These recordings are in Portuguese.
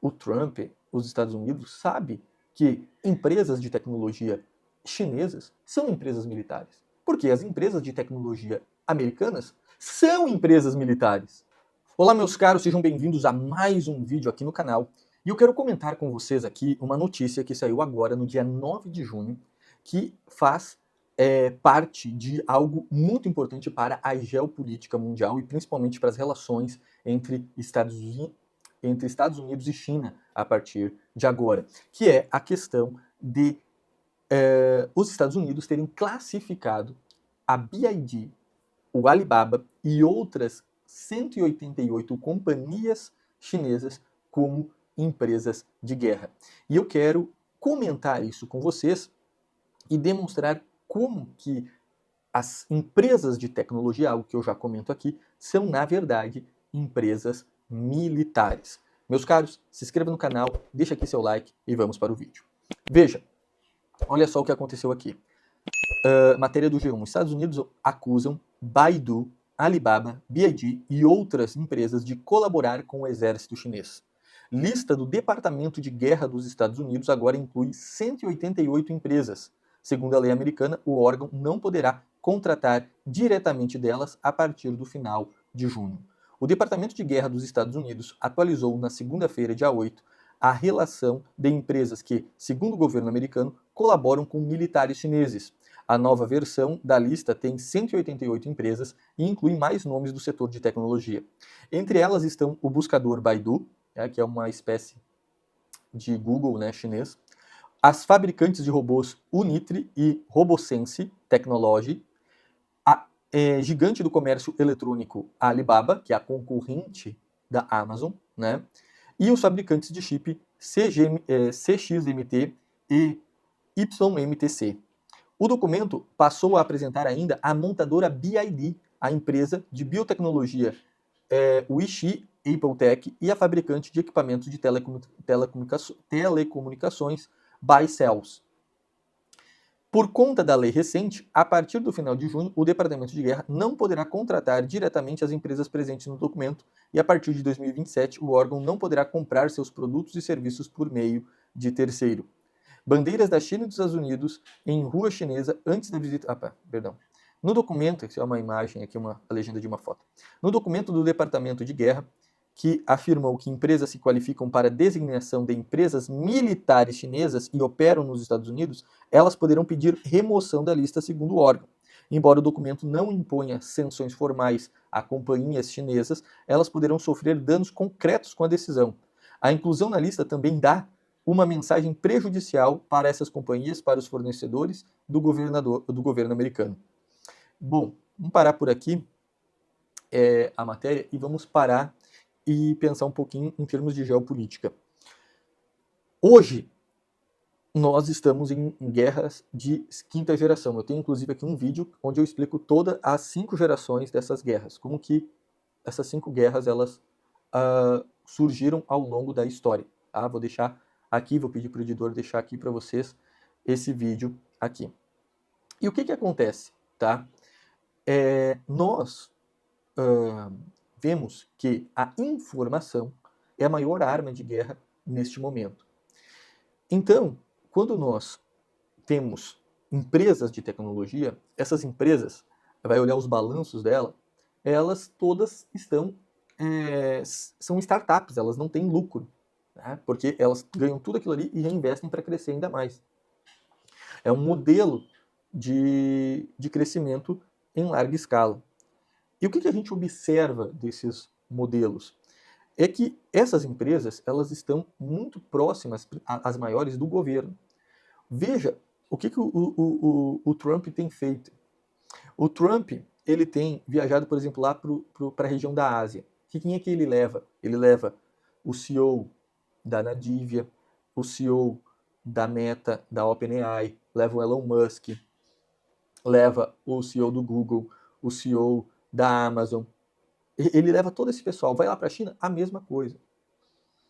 o Trump, os Estados Unidos, sabe que empresas de tecnologia chinesas são empresas militares. Porque as empresas de tecnologia americanas são empresas militares. Olá, meus caros, sejam bem-vindos a mais um vídeo aqui no canal. E eu quero comentar com vocês aqui uma notícia que saiu agora, no dia 9 de junho, que faz parte de algo muito importante para a geopolítica mundial e principalmente para as relações entre Estados Unidos e China a partir de agora, que é a questão de os Estados Unidos terem classificado a BYD, o Alibaba e outras 188 companhias chinesas como empresas de guerra. E eu quero comentar isso com vocês e demonstrar como que as empresas de tecnologia, algo que eu já comento aqui, são, na verdade, empresas militares. Meus caros, se inscreva no canal, deixa aqui seu like e vamos para o vídeo. Veja, olha só o que aconteceu aqui. Matéria do G1. Estados Unidos acusam Baidu, Alibaba, BYD e outras empresas de colaborar com o exército chinês. Lista do Departamento de Guerra dos Estados Unidos agora inclui 188 empresas. Segundo a lei americana, o órgão não poderá contratar diretamente delas a partir do final de junho. O Departamento de Guerra dos Estados Unidos atualizou na segunda-feira, dia 8, a relação de empresas que, segundo o governo americano, colaboram com militares chineses. A nova versão da lista tem 188 empresas e inclui mais nomes do setor de tecnologia. Entre elas estão o buscador Baidu, que é uma espécie de Google, chinês, as fabricantes de robôs Unitre e RoboSense Technology, a gigante do comércio eletrônico Alibaba, que é a concorrente da Amazon, e os fabricantes de chip CXMT e YMTC. O documento passou a apresentar ainda a montadora BYD, a empresa de biotecnologia Wishi AppleTech e a fabricante de equipamentos de telecomunicações Baicells. Por conta da lei recente, a partir do final de junho, o Departamento de Guerra não poderá contratar diretamente as empresas presentes no documento e a partir de 2027 o órgão não poderá comprar seus produtos e serviços por meio de terceiro. Bandeiras da China e dos Estados Unidos em rua chinesa antes da visita... No documento, que é uma imagem aqui, a legenda de uma foto. No documento do Departamento de Guerra, que afirmou que empresas se qualificam para designação de empresas militares chinesas e operam nos Estados Unidos, elas poderão pedir remoção da lista segundo o órgão. Embora o documento não imponha sanções formais a companhias chinesas, elas poderão sofrer danos concretos com a decisão. A inclusão na lista também dá uma mensagem prejudicial para essas companhias, para os fornecedores do governo americano. Bom, vamos parar por aqui a matéria e vamos parar e pensar um pouquinho em termos de geopolítica. Hoje, nós estamos em guerras de quinta geração. Eu tenho inclusive aqui um vídeo onde eu explico todas as 5 gerações dessas guerras, como que essas 5 guerras elas surgiram ao longo da história. Tá? Vou deixar aqui, vou pedir para o editor deixar aqui para vocês esse vídeo aqui. E o que acontece? Tá? Nós vemos que a informação é a maior arma de guerra neste momento. Então, quando nós temos empresas de tecnologia, essas empresas, vai olhar os balanços dela, elas todas são startups, elas não têm lucro. Porque elas ganham tudo aquilo ali e reinvestem para crescer ainda mais. É um modelo de crescimento em larga escala. E o que a gente observa desses modelos? É que essas empresas elas estão muito próximas, as maiores, do governo. Veja o que o Trump tem feito. O Trump ele tem viajado, por exemplo, lá para a região da Ásia. Quem é que ele leva? Ele leva o CEO da Nvidia, o CEO da Meta, da OpenAI, leva o Elon Musk, leva o CEO do Google, o CEO da Amazon. Ele leva todo esse pessoal. Vai lá para a China, a mesma coisa.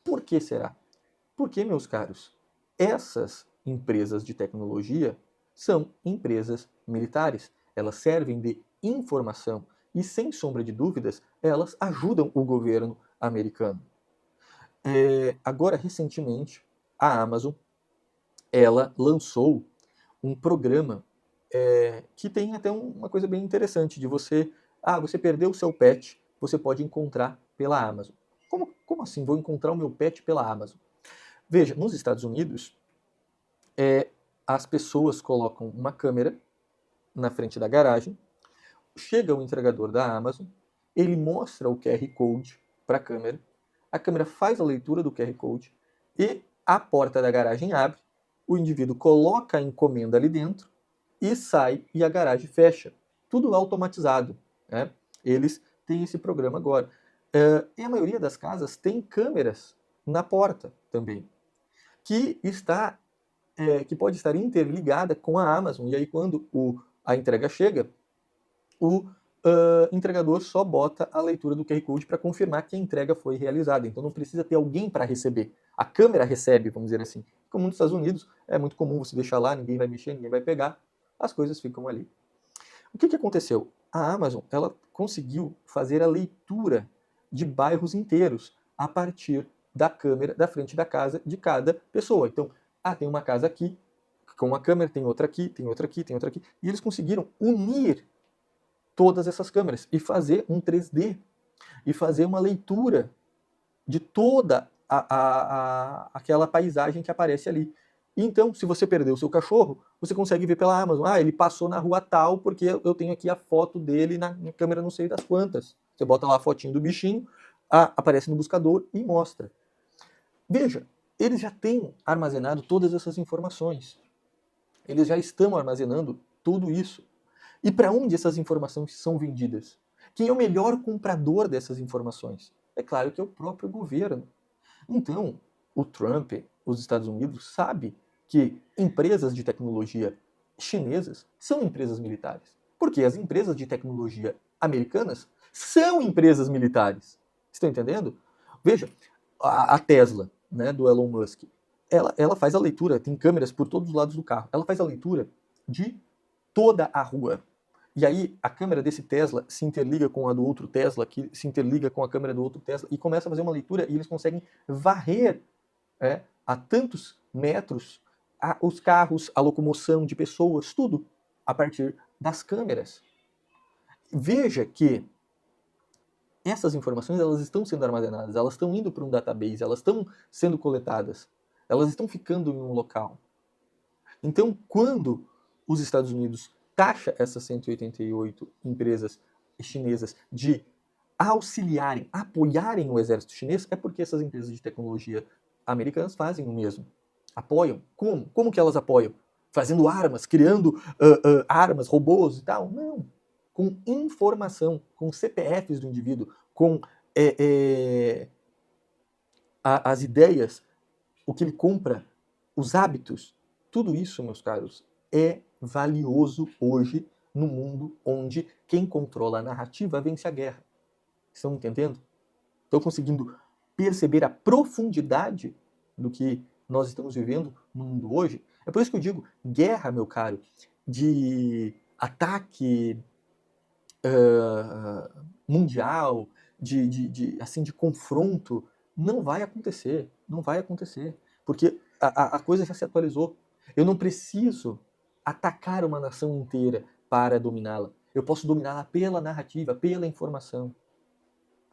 Por que será? Porque, meus caros, essas empresas de tecnologia são empresas militares. Elas servem de informação e, sem sombra de dúvidas, elas ajudam o governo americano. Agora, recentemente, a Amazon ela lançou um programa que tem até uma coisa bem interessante de você perdeu o seu pet, você pode encontrar pela Amazon. Como assim vou encontrar o meu pet pela Amazon? Veja, nos Estados Unidos, as pessoas colocam uma câmera na frente da garagem, chega o entregador da Amazon, ele mostra o QR Code para a câmera faz a leitura do QR Code e a porta da garagem abre, o indivíduo coloca a encomenda ali dentro e sai e a garagem fecha. Tudo automatizado, né? Eles têm esse programa agora. E a maioria das casas tem câmeras na porta também, que pode estar interligada com a Amazon. E aí, quando a entrega chega, o entregador só bota a leitura do QR Code para confirmar que a entrega foi realizada. Então não precisa ter alguém para receber. A câmera recebe, vamos dizer assim. Como nos Estados Unidos, é muito comum você deixar lá, ninguém vai mexer, ninguém vai pegar, as coisas ficam ali. O que aconteceu? A Amazon ela conseguiu fazer a leitura de bairros inteiros a partir da câmera da frente da casa de cada pessoa. Então, tem uma casa aqui com uma câmera, tem outra aqui, tem outra aqui, tem outra aqui. E eles conseguiram unir todas essas câmeras e fazer um 3D e fazer uma leitura de toda aquela paisagem que aparece ali. Então, se você perdeu o seu cachorro, você consegue ver pela Amazon. Ele passou na rua tal, porque eu tenho aqui a foto dele na câmera não sei das quantas. Você bota lá a fotinho do bichinho, aparece no buscador e mostra. Veja, eles já têm armazenado todas essas informações. Eles já estão armazenando tudo isso. E para onde essas informações são vendidas? Quem é o melhor comprador dessas informações? É claro que é o próprio governo. Então, o Trump, os Estados Unidos, sabe que empresas de tecnologia chinesas são empresas militares. Porque as empresas de tecnologia americanas são empresas militares. Estão entendendo? Veja, a Tesla, né, do Elon Musk, ela faz a leitura, tem câmeras por todos os lados do carro, ela faz a leitura de toda a rua. E aí a câmera desse Tesla se interliga com a do outro Tesla, que se interliga com a câmera do outro Tesla, e começa a fazer uma leitura e eles conseguem varrer a tantos metros os carros, a locomoção de pessoas, tudo a partir das câmeras. Veja que essas informações elas estão sendo armazenadas, elas estão indo para um database, elas estão sendo coletadas, elas estão ficando em um local. Então, quando os Estados Unidos taxa essas 188 empresas chinesas de auxiliarem, apoiarem o exército chinês, é porque essas empresas de tecnologia americanas fazem o mesmo. Apoiam. Como? Como que elas apoiam? Fazendo armas, criando armas, robôs e tal? Não. Com informação, com CPFs do indivíduo, com as ideias, o que ele compra, os hábitos. Tudo isso, meus caros, é valioso hoje no mundo onde quem controla a narrativa vence a guerra. Estão entendendo? Estão conseguindo perceber a profundidade do que nós estamos vivendo no mundo hoje? É por isso que eu digo, guerra, meu caro, de ataque mundial, de confronto, não vai acontecer. Não vai acontecer. Porque a coisa já se atualizou. Eu não preciso atacar uma nação inteira para dominá-la. Eu posso dominá-la pela narrativa, pela informação.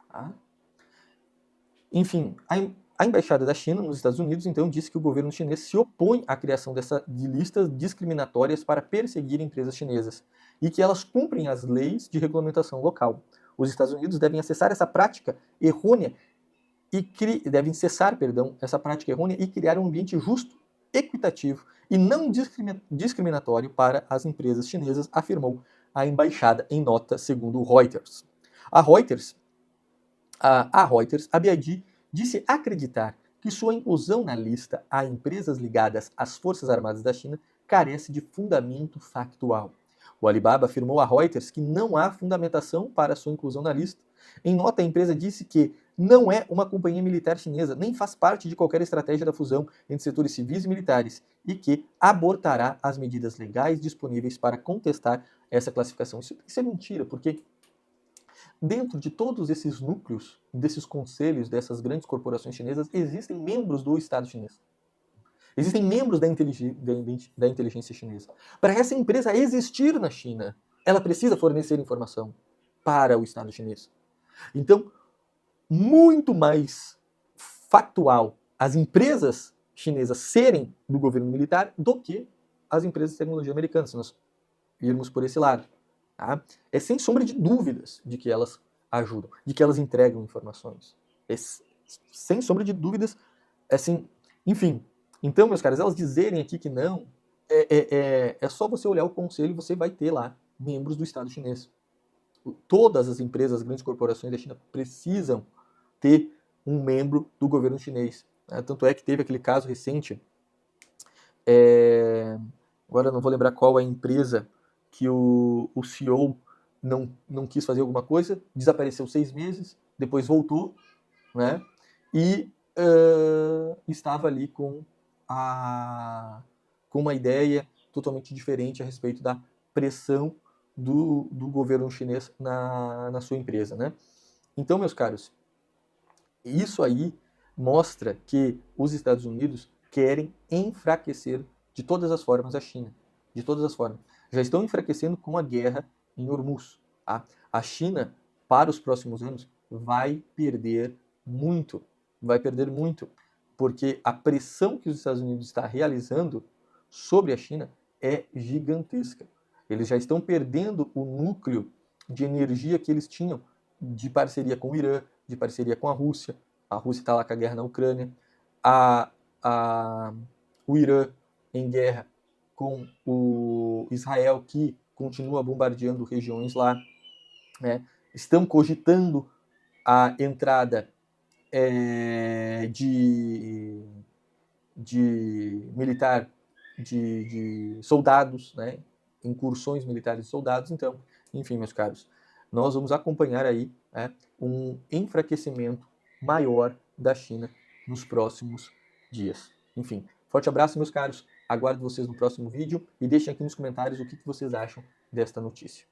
Tá? Enfim, a embaixada da China nos Estados Unidos, então, disse que o governo chinês se opõe à criação de listas discriminatórias para perseguir empresas chinesas e que elas cumprem as leis de regulamentação local. Os Estados Unidos devem cessar essa prática errônea e criar um ambiente justo, equitativo e não discriminatório para as empresas chinesas, afirmou a embaixada em nota, segundo o Reuters. A Reuters, a BID, disse acreditar que sua inclusão na lista a empresas ligadas às Forças Armadas da China carece de fundamento factual. O Alibaba afirmou a Reuters que não há fundamentação para sua inclusão na lista. Em nota, a empresa disse que não é uma companhia militar chinesa, nem faz parte de qualquer estratégia da fusão entre setores civis e militares, e que abortará as medidas legais disponíveis para contestar essa classificação. Isso é mentira, porque dentro de todos esses núcleos, desses conselhos, dessas grandes corporações chinesas, existem membros do Estado chinês. Existem membros da inteligência chinesa. Para essa empresa existir na China, ela precisa fornecer informação para o Estado chinês. Então, muito mais factual as empresas chinesas serem do governo militar do que as empresas de tecnologia americanas, se nós irmos por esse lado. Tá? É sem sombra de dúvidas de que elas ajudam, de que elas entregam informações. É sem sombra de dúvidas, assim, enfim. Então, meus caras, elas dizerem aqui que não, é só você olhar o conselho e você vai ter lá membros do Estado chinês. Todas as empresas, as grandes corporações da China precisam ter um membro do governo chinês. Né? Tanto é que teve aquele caso recente, agora não vou lembrar qual é a empresa, que o CEO não quis fazer alguma coisa, desapareceu 6 meses, depois voltou, né? E estava ali com uma ideia totalmente diferente a respeito da pressão do governo chinês na sua empresa, né? Então, meus caros, isso aí mostra que os Estados Unidos querem enfraquecer de todas as formas a China, de todas as formas. Já estão enfraquecendo com a guerra em Hormuz. Tá? A China, para os próximos anos, vai perder muito, porque a pressão que os Estados Unidos está realizando sobre a China é gigantesca. Eles já estão perdendo o núcleo de energia que eles tinham de parceria com o Irã, de parceria com a Rússia. A Rússia está lá com a guerra na Ucrânia. O Irã em guerra com o Israel, que continua bombardeando regiões lá. Né? Estão cogitando a entrada de militar, de soldados, né? Incursões militares de soldados. Então, enfim, meus caros, nós vamos acompanhar aí, né, um enfraquecimento maior da China nos próximos dias. Enfim, forte abraço, meus caros. Aguardo vocês no próximo vídeo e deixem aqui nos comentários o que vocês acham desta notícia.